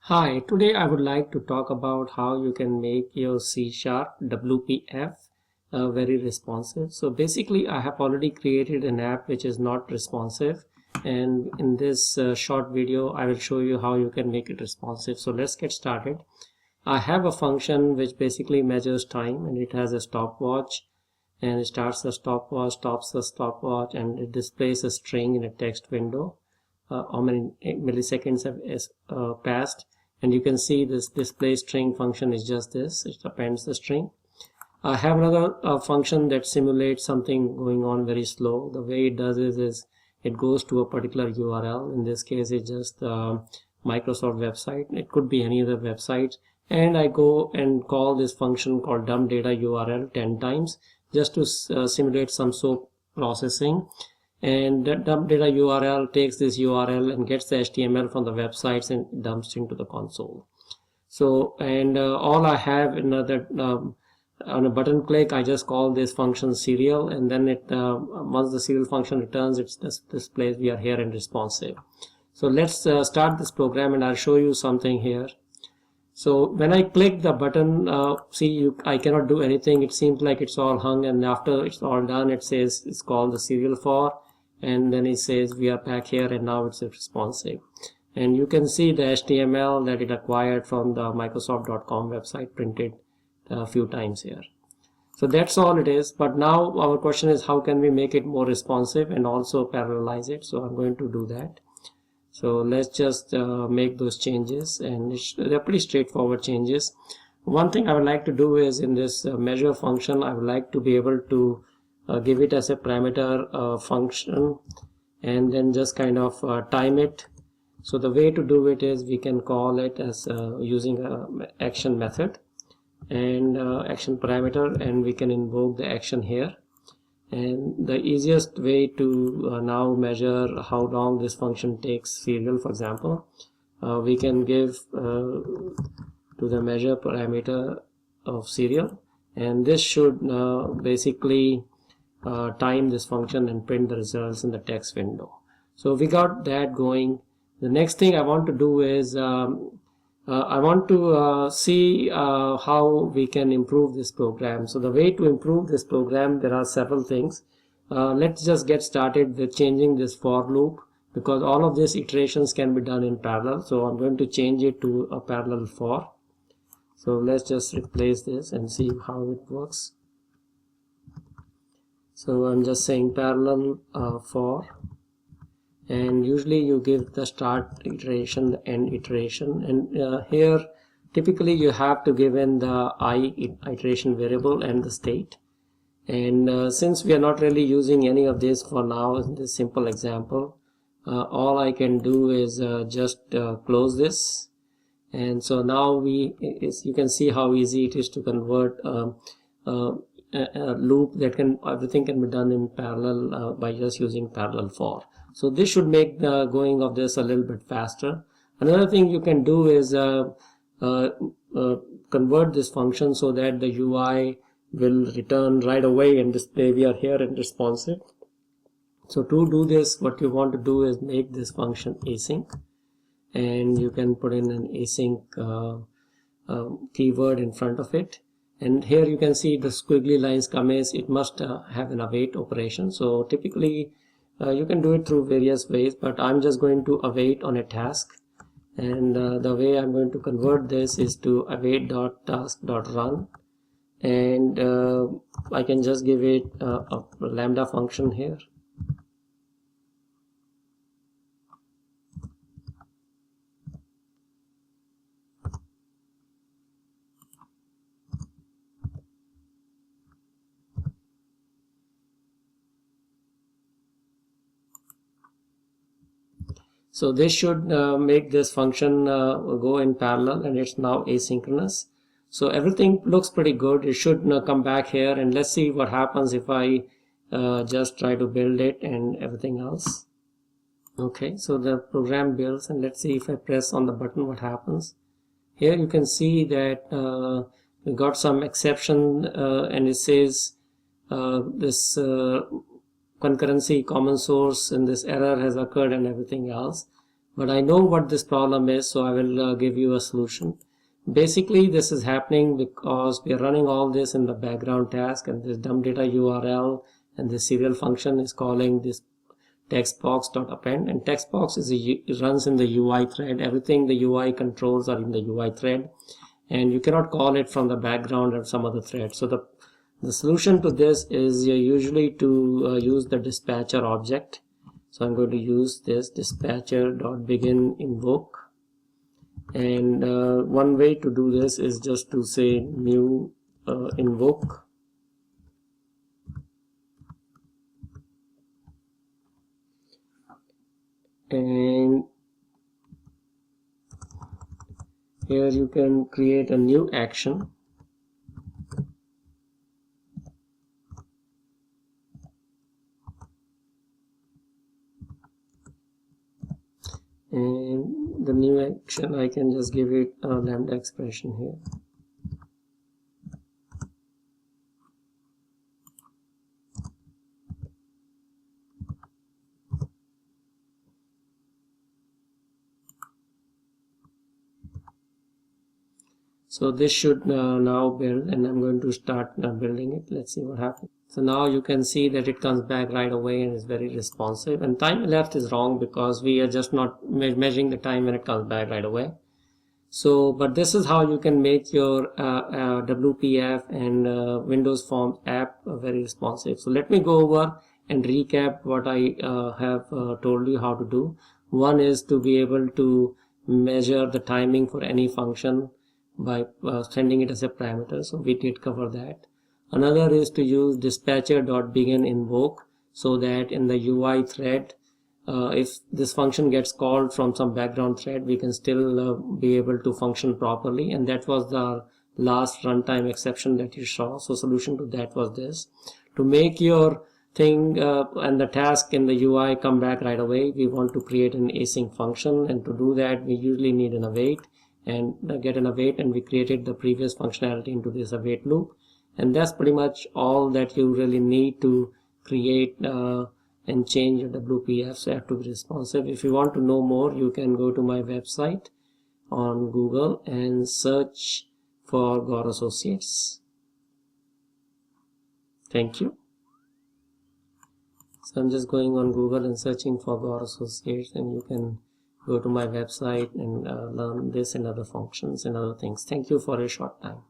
Hi, today I would like to talk about how you can make your C# WPF very responsive. So basically I have already created an app which is not responsive, and in this short video I will show you how you can make it responsive. So let's get started. I have a function which basically measures time, and it has a stopwatch, and it starts the stopwatch, stops the stopwatch, and it displays a string in a text window. How many milliseconds have passed, and you can see this display string function is just this. It appends the string. I have another function that simulates something going on very slow. The way it does is it goes to a particular URL. In this case it's just Microsoft website. It could be any other website, and I go and call this function called dump data URL 10 times just to simulate some SOAP processing. And that dump data URL takes this URL and gets the HTML from the websites and dumps into the console. So, and all I have in on a button click, I just call this function serial, and then it once the serial function returns, it displays we are here and responsive. So let's start this program, and I'll show you something here. So when I click the button, I cannot do anything. It seems like it's all hung, and after it's all done, it says it's called the serial for, and then it says we are back here, and now it's responsive. And you can see the HTML that it acquired from the Microsoft.com website printed a few times here. So that's all it is. But now our question is, how can we make it more responsive and also parallelize it? So I'm going to do that. So let's just make those changes, and they're pretty straightforward changes. One thing I would like to do is in this measure function, I would like to be able to give it as a parameter function, and then just kind of time it. So the way to do it is we can call it as using a action method and action parameter, and we can invoke the action here. And the easiest way to now measure how long this function takes serial, for example, we can give to the measure parameter of serial, and this should basically time this function and print the results in the text window. So we got that going. The next thing I want to do is I want to see how we can improve this program. So the way to improve this program, there are several things. Let's just get started with changing this for loop, because all of these iterations can be done in parallel. So I'm going to change it to a parallel for. So let's just replace this and see how it works. So I'm just saying parallel for, and usually you give the start iteration, the end iteration, and here typically you have to give in the I iteration variable and the state. And since we are not really using any of this for now in this simple example, all I can do is just close this. And so now you can see how easy it is to convert a loop that everything can be done in parallel by just using parallel for. So this should make the going of this a little bit faster. Another thing you can do is convert this function so that the UI will return right away and display we are here and responsive. So to do this, what you want to do is make this function async, and you can put in an async keyword in front of it. And here you can see the squiggly lines come as it must have an await operation. So typically you can do it through various ways, but I'm just going to await on a task. And the way I'm going to convert this is to await.task.run, and I can just give it a lambda function here. So this should make this function go in parallel, and it's now asynchronous. So everything looks pretty good. It should come back here, and let's see what happens if I just try to build it and everything else. Okay, so the program builds, and let's see if I press on the button what happens. Here you can see that we got some exception, and it says this concurrency common source and this error has occurred and everything else. but I know what this problem is, so I will give you a solution. Basically, this is happening because we are running all this in the background task, and this dump data URL and this serial function is calling this textbox.append, and textbox runs in the UI thread. Everything the UI controls are in the UI thread, and you cannot call it from the background or some other thread. So the solution to this is usually to use the dispatcher object. So I'm going to use this dispatcher.begin invoke, and one way to do this is just to say new invoke, and here you can create a new action, and the new action I can just give it a lambda expression here. So this should now build, and I'm going to start building it. Let's see what happens. So now you can see that it comes back right away and is very responsive, and time elapsed is wrong because we are just not measuring the time when it comes back right away. So, but this is how you can make your WPF and Windows Forms app very responsive. So let me go over and recap what I have told you how to do. One is to be able to measure the timing for any function by sending it as a parameter. So we did cover that. Another is to use dispatcher.begin invoke, so that in the UI thread, if this function gets called from some background thread, we can still be able to function properly. And that was the last runtime exception that you saw. So solution to that was this. To make your thing and the task in the UI come back right away, we want to create an async function, and to do that we usually need an await and get an await, and we created the previous functionality into this await loop. And that's pretty much all that you really need to create and change your WPF, so you have to be responsive. If you want to know more, you can go to my website on Google and search for Gore Associates. Thank you. So I'm just going on Google and searching for Gore Associates, and you can go to my website and learn this and other functions and other things. Thank you for a short time.